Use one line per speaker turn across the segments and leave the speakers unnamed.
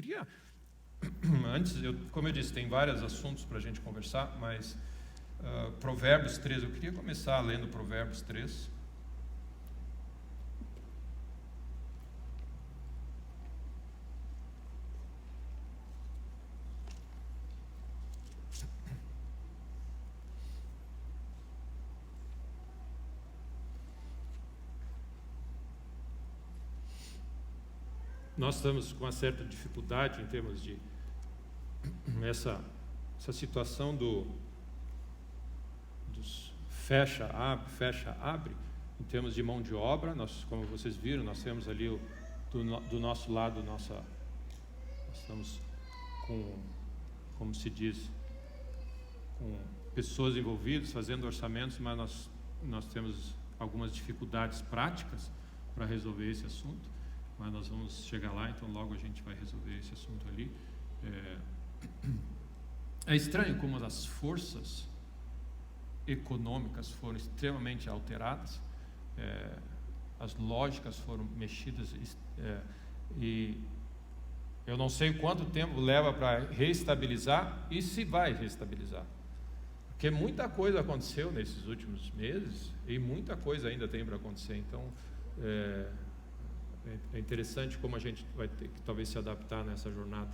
Queria, antes, como eu disse, tem vários assuntos para a gente conversar, mas Provérbios 3, eu queria começar lendo Provérbios 3. Nós estamos com uma certa dificuldade em termos de essa situação dos fecha, abre, em termos de mão de obra. Nós, como vocês viram, nós temos ali do nosso lado, nós estamos com, como se diz, com pessoas envolvidas, fazendo orçamentos, mas nós temos algumas dificuldades práticas para resolver esse assunto. Mas nós vamos chegar lá, então logo a gente vai resolver esse assunto ali. É estranho como as forças econômicas foram extremamente alteradas, as lógicas foram mexidas, e eu não sei quanto tempo leva para reestabilizar e se vai reestabilizar. Porque muita coisa aconteceu nesses últimos meses e muita coisa ainda tem para acontecer. Então, é interessante como a gente vai ter que talvez se adaptar nessa jornada.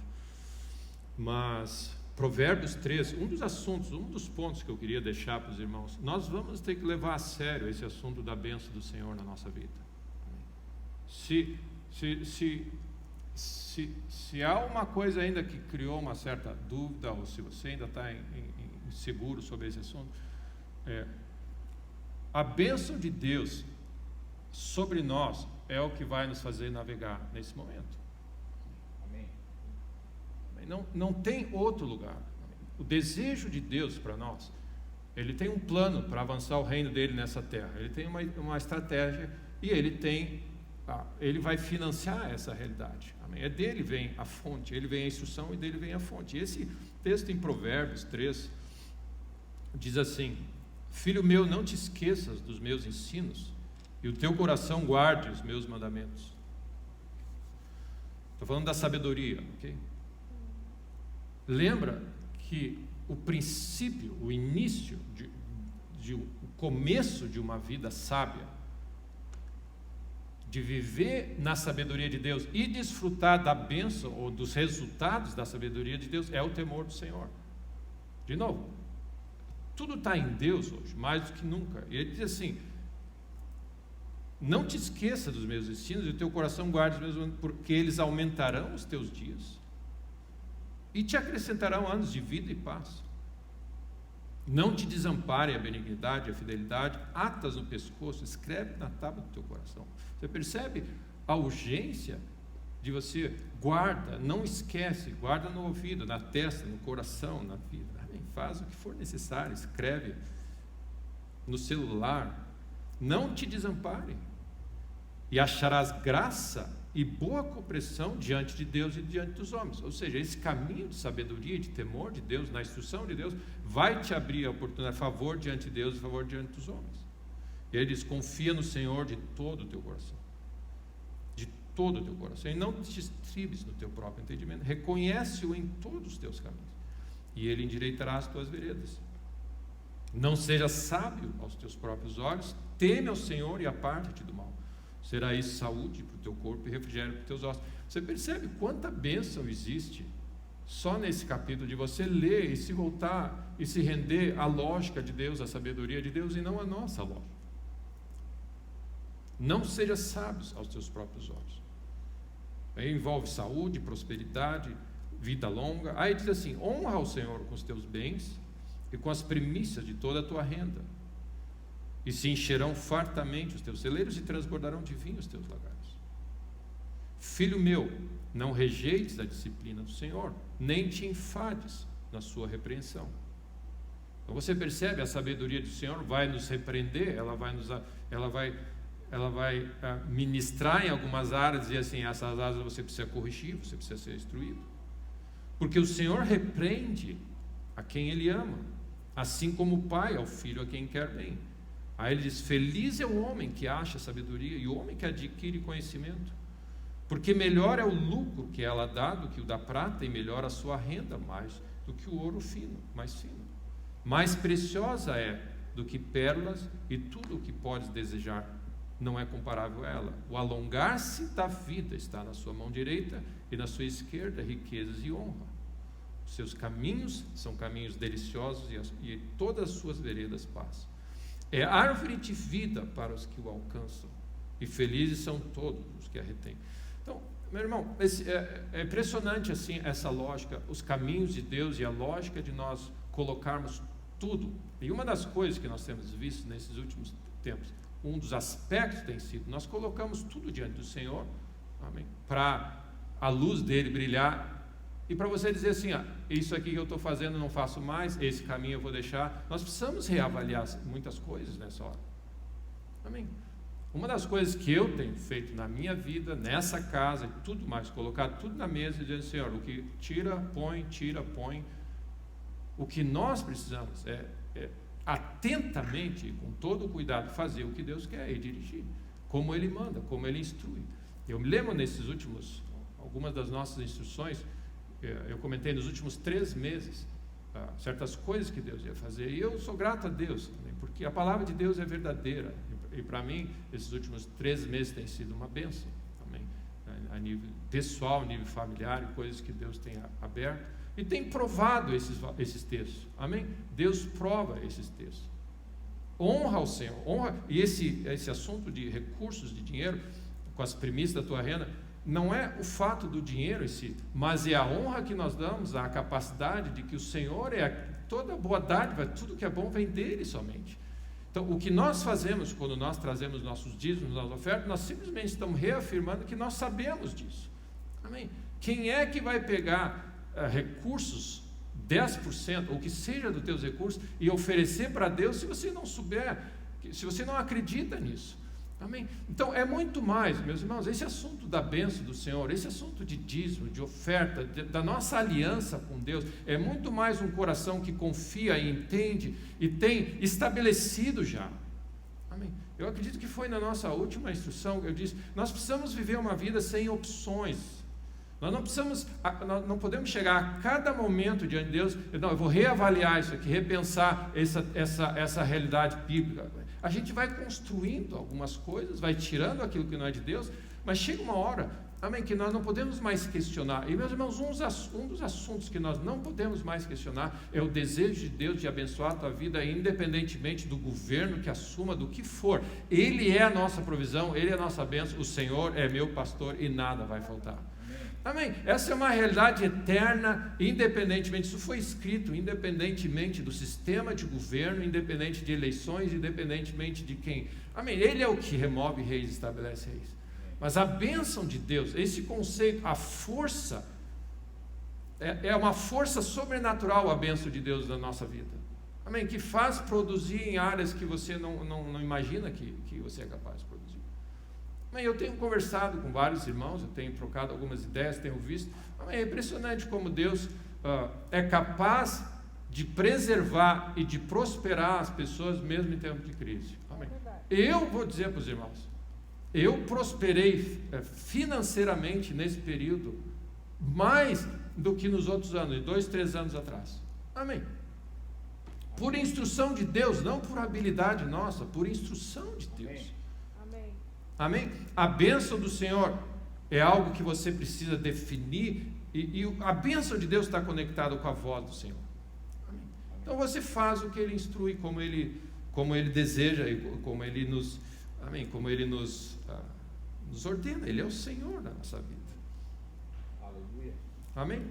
Mas Provérbios 3, um dos pontos que eu queria deixar para os irmãos, nós vamos ter que levar a sério esse assunto da bênção do Senhor na nossa vida. Se há uma coisa ainda que criou uma certa dúvida, ou se você ainda está inseguro sobre esse assunto, a bênção de Deus sobre nós é o que vai nos fazer navegar nesse momento. Amém. Não tem outro lugar. O desejo de Deus para nós, Ele tem um plano para avançar o reino dele nessa terra. Ele tem uma estratégia e Ele vai financiar essa realidade. Amém. É dele vem a fonte, Ele vem a instrução e dele vem a fonte. Esse texto em Provérbios 3 diz assim: Filho meu, não te esqueças dos meus ensinos, e o teu coração guarde os meus mandamentos. Estou falando da sabedoria, ok? Lembra que o princípio, o início, o começo de uma vida sábia, de viver na sabedoria de Deus e desfrutar da bênção ou dos resultados da sabedoria de Deus, é o temor do Senhor. De novo, tudo está em Deus hoje, mais do que nunca. E Ele diz assim: não te esqueça dos meus ensinos, e o teu coração guarde os meus mandamentos, porque eles aumentarão os teus dias e te acrescentarão anos de vida e paz. Não te desampare a benignidade e a fidelidade, atas no pescoço, escreve na tábua do teu coração. Você percebe a urgência de você guarda, não esquece, guarda no ouvido, na testa, no coração, na vida. Faz o que for necessário, escreve no celular. Não te desampare, e acharás graça e boa compreensão diante de Deus e diante dos homens. Ou seja, esse caminho de sabedoria e de temor de Deus, na instrução de Deus, vai te abrir a oportunidade, favor diante de Deus e favor diante dos homens. E Ele diz: confia no Senhor de todo o teu coração, de todo o teu coração, e não te estribes no teu próprio entendimento, reconhece-o em todos os teus caminhos, e Ele endireitará as tuas veredas. Não seja sábio aos teus próprios olhos, teme ao Senhor e aparta-te do mal. Será isso saúde para o teu corpo e refrigério para os teus ossos. Você percebe quanta bênção existe só nesse capítulo, de você ler e se voltar e se render à lógica de Deus, à sabedoria de Deus, e não à nossa lógica. Não seja sábio aos teus próprios olhos. Aí envolve saúde, prosperidade, vida longa. Aí diz assim: honra ao Senhor com os teus bens e com as primícias de toda a tua renda, e se encherão fartamente os teus celeiros e transbordarão de vinho os teus lagares. Filho meu, não rejeites a disciplina do Senhor, nem te enfades na sua repreensão. Então você percebe, a sabedoria do Senhor vai nos repreender, ela vai ministrar em algumas áreas, e assim, essas áreas você precisa corrigir, você precisa ser instruído, porque o Senhor repreende a quem Ele ama, assim como o pai ao filho a quem quer bem. Aí Ele diz: feliz é o homem que acha sabedoria e o homem que adquire conhecimento, Porque melhor é o lucro que ela dá do que o da prata, e melhor a sua renda mais do que o ouro fino, mais fino. Mais preciosa é do que pérolas, e tudo o que podes desejar não é comparável a ela. O alongar-se da vida está na sua mão direita, e na sua esquerda riquezas e honra. Os seus caminhos são caminhos deliciosos, e todas as suas veredas paz. É árvore de vida para os que o alcançam, e felizes são todos os que a retêm. Então, meu irmão, é impressionante assim essa lógica, os caminhos de Deus e a lógica de nós colocarmos tudo. E uma das coisas que nós temos visto nesses últimos tempos, um dos aspectos tem sido, nós colocamos tudo diante do Senhor, amém, para a luz dele brilhar, e para você dizer assim, isso aqui que eu estou fazendo eu não faço mais, esse caminho eu vou deixar. Nós precisamos reavaliar muitas coisas nessa hora, amém. Uma das coisas que eu tenho feito na minha vida, nessa casa e tudo mais, colocar tudo na mesa e dizer, Senhor, o que tira, põe. O que nós precisamos é atentamente, com todo o cuidado, fazer o que Deus quer e dirigir, como Ele manda, como Ele instrui. Eu me lembro nesses últimos, algumas das nossas instruções, eu comentei nos últimos 3 meses, certas coisas que Deus ia fazer, e eu sou grato a Deus, porque a palavra de Deus é verdadeira, e para mim, esses últimos 3 meses tem sido uma bênção, amém? A nível pessoal, a nível familiar, coisas que Deus tem aberto, e tem provado esses textos, amém? Deus prova esses textos, honra ao Senhor, honra, e esse assunto de recursos, de dinheiro, com as primícias da tua renda, não é o fato do dinheiro em si, mas é a honra que nós damos à capacidade de que o Senhor toda boa dádiva, tudo que é bom vem dele somente. Então, o que nós fazemos quando nós trazemos nossos dízimos, nossas ofertas, nós simplesmente estamos reafirmando que nós sabemos disso, amém? Quem é que vai pegar recursos, 10%, ou que seja dos teus recursos, e oferecer para Deus se você não souber, se você não acredita nisso? Amém? Então é muito mais, meus irmãos, esse assunto da bênção do Senhor, esse assunto de dízimo, de oferta, da nossa aliança com Deus, é muito mais um coração que confia e entende e tem estabelecido já. Amém? Eu acredito que foi na nossa última instrução que eu disse, nós precisamos viver uma vida sem opções. Nós não podemos chegar a cada momento diante de Deus, eu vou reavaliar isso aqui, repensar essa realidade bíblica. A gente vai construindo algumas coisas, vai tirando aquilo que não é de Deus, mas chega uma hora, amém, que nós não podemos mais questionar. E meus irmãos, um dos assuntos que nós não podemos mais questionar é o desejo de Deus de abençoar a tua vida, independentemente do governo que assuma, do que for. Ele é a nossa provisão, Ele é a nossa bênção, o Senhor é meu pastor e nada vai faltar. Amém? Essa é uma realidade eterna, independentemente, isso foi escrito, independentemente do sistema de governo, independente de eleições, independentemente de quem. Amém? Ele é o que remove reis e estabelece reis. Mas a bênção de Deus, esse conceito, a força, é uma força sobrenatural a bênção de Deus na nossa vida. Amém? Que faz produzir em áreas que você não imagina que você é capaz de produzir. Eu tenho conversado com vários irmãos, eu tenho trocado algumas ideias, tenho visto. É impressionante como Deus é capaz de preservar e de prosperar as pessoas mesmo em tempos de crise. Amém. Eu vou dizer para os irmãos, eu prosperei financeiramente nesse período mais do que nos outros anos, 2, 3 anos atrás. Amém. Por instrução de Deus, não por habilidade nossa, por instrução de Deus. Amém? A bênção do Senhor é algo que você precisa definir, e a bênção de Deus está conectada com a voz do Senhor. Amém? Então você faz o que Ele instrui, como Ele deseja e como Ele nos, amém? Como Ele nos ordena. Ele é o Senhor da nossa vida. Aleluia. Amém?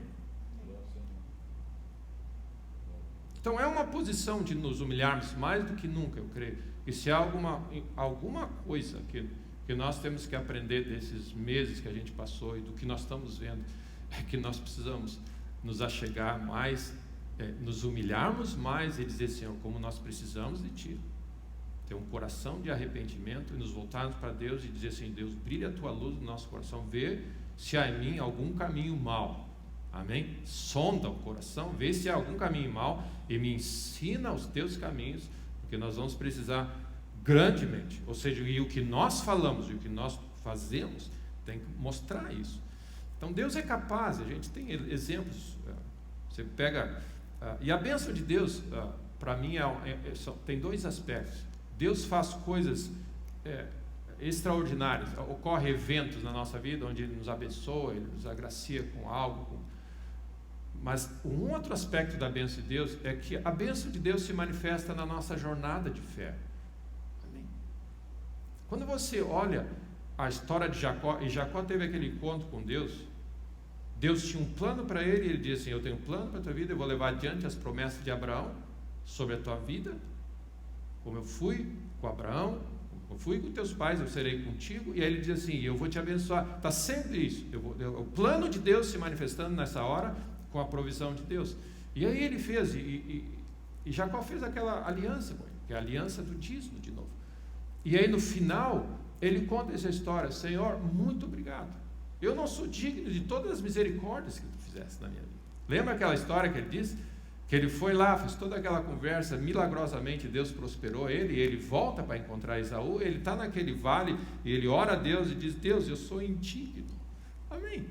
Então é uma posição de nos humilharmos mais do que nunca, eu creio. E se há alguma coisa que nós temos que aprender desses meses que a gente passou e do que nós estamos vendo, é que nós precisamos nos achegar mais, nos humilharmos mais e dizer, Senhor, como nós precisamos de Ti. Ter um coração de arrependimento e nos voltarmos para Deus e dizer assim, Deus, brilha a Tua luz no nosso coração, vê se há em mim algum caminho mau. Amém? Sonda o coração, vê se há algum caminho mau e me ensina os Teus caminhos, porque nós vamos precisar grandemente, ou seja, e o que nós falamos e o que nós fazemos tem que mostrar isso. Então Deus é capaz, a gente tem exemplos, você pega, e a bênção de Deus, para mim, tem dois aspectos. Deus faz coisas extraordinárias, ocorrem eventos na nossa vida onde Ele nos abençoa, Ele nos agracia com algo, mas um outro aspecto da bênção de Deus é que a bênção de Deus se manifesta na nossa jornada de fé. Amém? Quando você olha a história de Jacó, e Jacó teve aquele encontro com Deus, Deus tinha um plano para ele, e ele disse assim: eu tenho um plano para a tua vida, eu vou levar adiante as promessas de Abraão sobre a tua vida, como eu fui com Abraão, eu fui com teus pais, eu serei contigo. E aí ele diz assim: eu vou te abençoar. Está sempre isso, o plano de Deus se manifestando nessa hora, com a provisão de Deus. E aí ele fez, e Jacó fez aquela aliança, que é a aliança do dízimo de novo. E aí no final, ele conta essa história: Senhor, muito obrigado, eu não sou digno de todas as misericórdias que tu fizeste na minha vida. Lembra aquela história que ele disse? Que ele foi lá, fez toda aquela conversa, milagrosamente Deus prosperou ele, e ele volta para encontrar Esaú, ele está naquele vale, e ele ora a Deus e diz: Deus, eu sou indigno. Amém?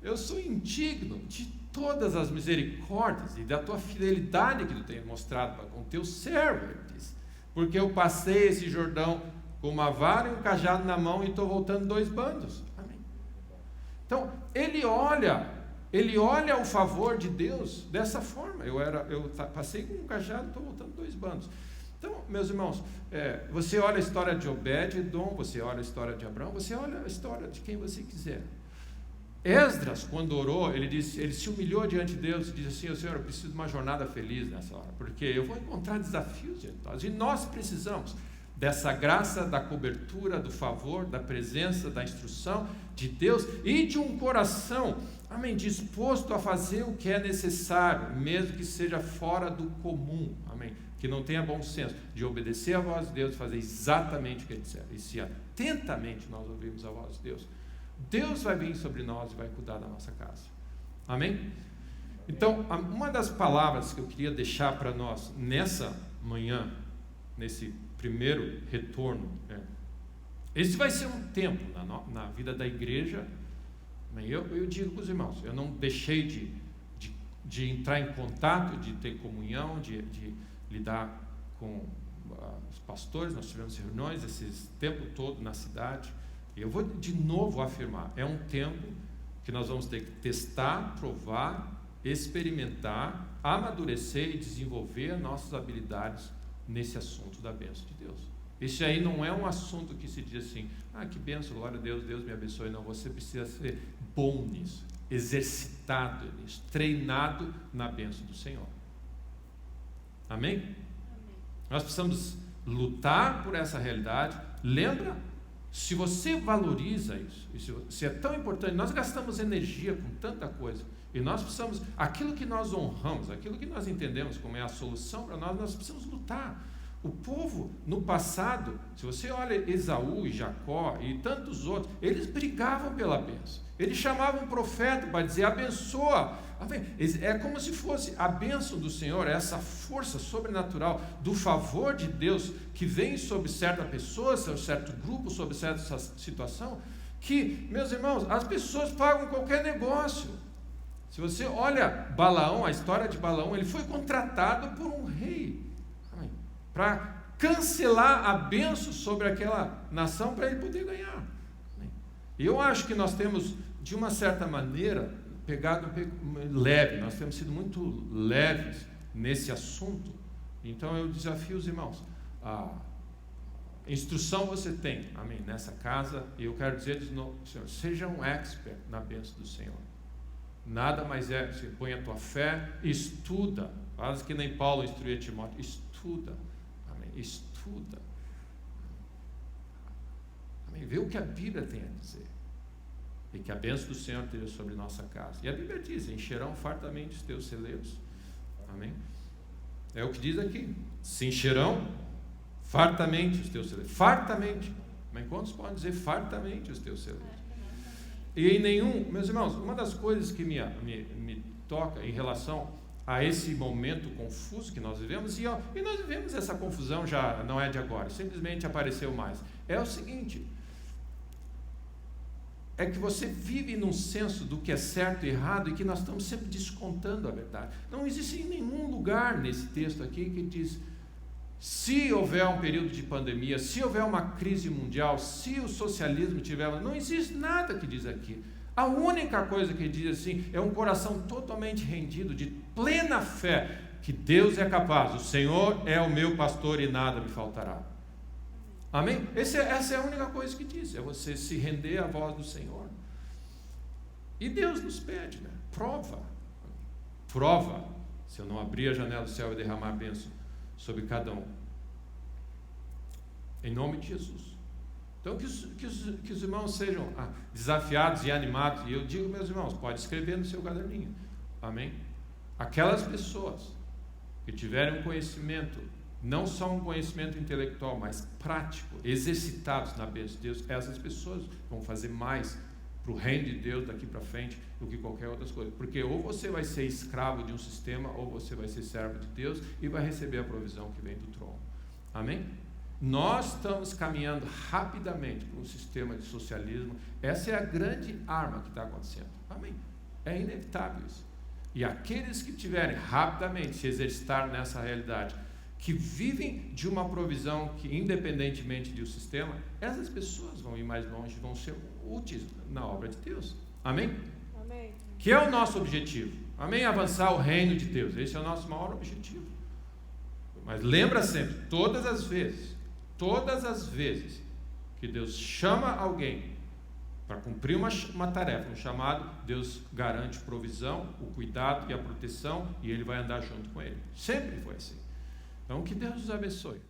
Eu sou indigno de todas as misericórdias e da tua fidelidade que tu tens mostrado com o teu servo, ele diz. Porque eu passei esse Jordão com uma vara e um cajado na mão e estou voltando 2 bandos. Amém? Então, ele olha o favor de Deus dessa forma. Eu passei com um cajado e estou voltando 2 bandos. Então, meus irmãos, você olha a história de Obed-Edom, você olha a história de Abraão, você olha a história de quem você quiser. Esdras, quando orou, ele se humilhou diante de Deus e disse assim: oh, Senhor, eu preciso de uma jornada feliz nessa hora, porque eu vou encontrar desafios diante de nós, e nós precisamos dessa graça, da cobertura, do favor, da presença, da instrução de Deus e de um coração, amém, disposto a fazer o que é necessário, mesmo que seja fora do comum, amém, que não tenha bom senso, de obedecer a voz de Deus, fazer exatamente o que Ele disser. E se atentamente nós ouvirmos a voz de Deus, Deus vai vir sobre nós e vai cuidar da nossa casa. Amém? Então, uma das palavras que eu queria deixar para nós nessa manhã, nesse primeiro retorno, esse vai ser um tempo na vida da igreja. Eu digo para os irmãos, eu não deixei de entrar em contato, de ter comunhão, de lidar com os pastores. Nós tivemos reuniões esse tempo todo na cidade. E eu vou de novo afirmar, é um tempo que nós vamos ter que testar, provar, experimentar, amadurecer e desenvolver nossas habilidades nesse assunto da bênção de Deus. Esse aí não é um assunto que se diz assim: ah, que bênção, glória a Deus, Deus me abençoe. Não, você precisa ser bom nisso, exercitado nisso, treinado na bênção do Senhor. Amém? Amém. Nós precisamos lutar por essa realidade. Lembra? Se você valoriza isso, se é tão importante, nós gastamos energia com tanta coisa, e nós precisamos, aquilo que nós honramos, aquilo que nós entendemos como é a solução para nós precisamos lutar. O povo, no passado, se você olha Esaú e Jacó e tantos outros, eles brigavam pela bênção. Eles chamavam um profeta para dizer: abençoa. É como se fosse a bênção do Senhor, essa força sobrenatural do favor de Deus que vem sobre certa pessoa, sobre certo grupo, sobre certa situação, que, meus irmãos, as pessoas pagam qualquer negócio. Se você olha Balaão, a história de Balaão, ele foi contratado por um rei para cancelar a bênção sobre aquela nação para ele poder ganhar. E eu acho que nós temos, de uma certa maneira, pegado leve, nós temos sido muito leves nesse assunto. Então eu desafio os irmãos, a instrução você tem, amém, nessa casa, e eu quero dizer de novo, Senhor, seja um expert na bênção do Senhor. Nada mais você põe a tua fé, estuda, faz que nem Paulo instruía Timóteo, estuda, amém, estuda, amém, vê o que a Bíblia tem a dizer, e que a bênção do Senhor esteja sobre nossa casa. E a Bíblia diz: encherão fartamente os teus celeiros. Amém? É o que diz aqui: se encherão fartamente os teus celeiros. Fartamente. Mas quantos podem dizer fartamente os teus celeiros? E em nenhum, meus irmãos, uma das coisas que me toca em relação a esse momento confuso que nós vivemos, e nós vivemos essa confusão já não é de agora, simplesmente apareceu mais, é o seguinte: é que você vive num senso do que é certo e errado e que nós estamos sempre descontando a verdade. Não existe nenhum lugar nesse texto aqui que diz: se houver um período de pandemia, se houver uma crise mundial, se o socialismo tiver... Não existe nada que diz aqui. A única coisa que diz assim é um coração totalmente rendido, de plena fé, que Deus é capaz, o Senhor é o meu pastor e nada me faltará. Amém? Essa é a única coisa que diz, é você se render à voz do Senhor. E Deus nos pede, né? Prova, se eu não abrir a janela do céu e derramar a bênção sobre cada um. Em nome de Jesus. Então, que os irmãos sejam desafiados e animados. E eu digo, meus irmãos, pode escrever no seu caderninho. Amém? Aquelas pessoas que tiverem um conhecimento, não só um conhecimento intelectual, mas prático, exercitados na bênção de Deus, essas pessoas vão fazer mais para o reino de Deus daqui para frente do que qualquer outra coisa. Porque ou você vai ser escravo de um sistema, ou você vai ser servo de Deus e vai receber a provisão que vem do trono. Amém? Nós estamos caminhando rapidamente para um sistema de socialismo. Essa é a grande arma que está acontecendo. Amém? É inevitável isso. E aqueles que tiverem rapidamente se exercitar nessa realidade, que vivem de uma provisão que, independentemente do sistema, essas pessoas vão ir mais longe, vão ser úteis na obra de Deus. Amém?
Amém.
Que é o nosso objetivo. Amém? Avançar o reino de Deus. Esse é o nosso maior objetivo. Mas lembra sempre, todas as vezes que Deus chama alguém para cumprir uma tarefa, um chamado, Deus garante provisão, o cuidado e a proteção, e Ele vai andar junto com ele. Sempre foi assim. Então, que Deus nos abençoe.